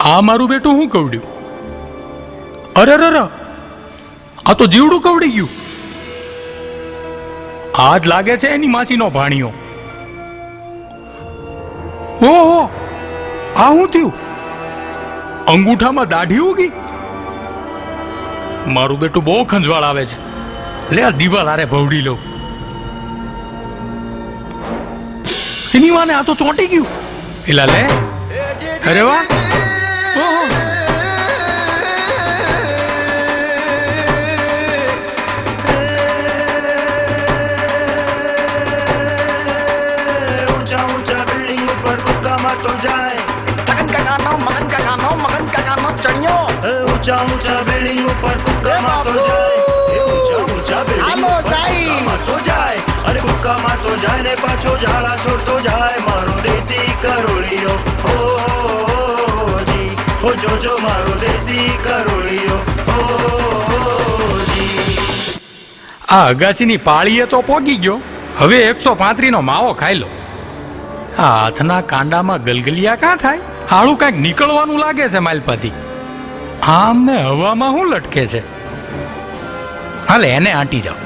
આ મારું બેટું હું કવડ્યું? અરે રે, આ તો જીવડું કવડી ગયું. આ જ લાગે છે એની માસીનો ભાણિયો. ઓહો, આ શું થયું? અંગૂઠામાં દાઢી ઉગી? મારું બેટું બહુ ખંજવાળ આવે છે. લે આ દિવાલ હારે ભવડી લઉં. એની માને આ તો ચોંટી ગયું. એલા લે, અરે વાહ. ઓહો, ऊंचा ऊंचा बिल्डिंग ऊपर कुक्का मारतो जाए, ऊंचा ऊंचा बिल्डिंग ऊपर कुक्का मारतो जाए, अरे कुक्का मारतो जाए ने पाछो झाड़ा छोड़तो जाए, मारो देसी करोड़ियो हो जी, हो जो मारो देसी करोड़ियो हो જી. આ અગાસીની પાળીએ તો પોગી ગયો. હવે 135 નો માવો ખાઈ લો. આ હાથના કાંડામાં ગલગલિયા કાં થાય? હાળું કાંઈક નીકળવાનું લાગે છે માલપાથી. આમ ને હવામાં શું લટકે છે? હાલે એને આંટી જાઓ.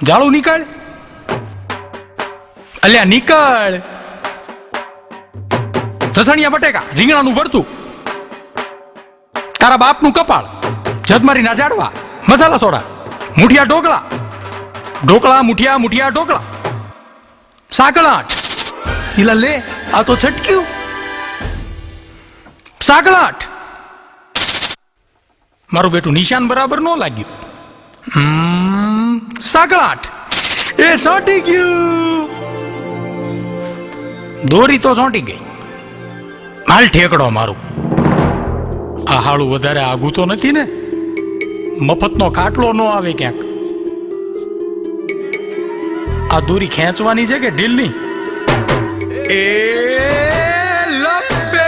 જાળું નીકળ. અલ્યા નીકળ. લસણિયા બટેકા, રીંગણાનું ભરતું, તારા બાપનું કપાળ, જદમારીના જાડવા, મસાલા સોડા, મુઠિયા ઢોકળા, ઢોકળા મુઠિયા મુઠિયા ઢોકળા, સાકળાટ. ઈલા લે, આ તો છટક્યું. સાકળાટ. મારું બેટું નિશાન બરાબર ન લાગ્યું. સાકળાટ. એ સોંટી ગયું. દોરી તો સોંટી ગઈ. હાલ ઠેકડો મારું. આ હાળું વધારે આઘું તો નથી ને? મફતનો ખાટલો ન આવે ક્યાંક. આ દોરી ખેંચવાની છે કે ઢીલની? એ લપે.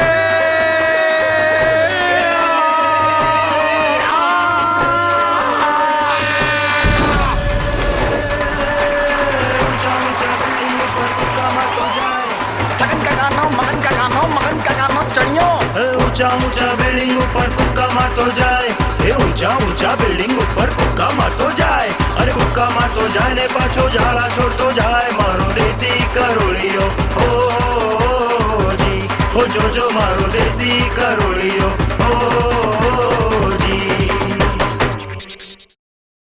ऊंचा ऊंचा बिल्डिंग ऊपर कुक्का मारतो जाए, ऊंचा ऊंचा बिल्डिंग ऊपर कुक्का मारतो जाए, अरे कुक्का मारतो जाए ने पाछो झाड़ा छोड़तो जाए, मारो देसी करोड़ियो हो जी, हो जो मारो देसी करोड़ियो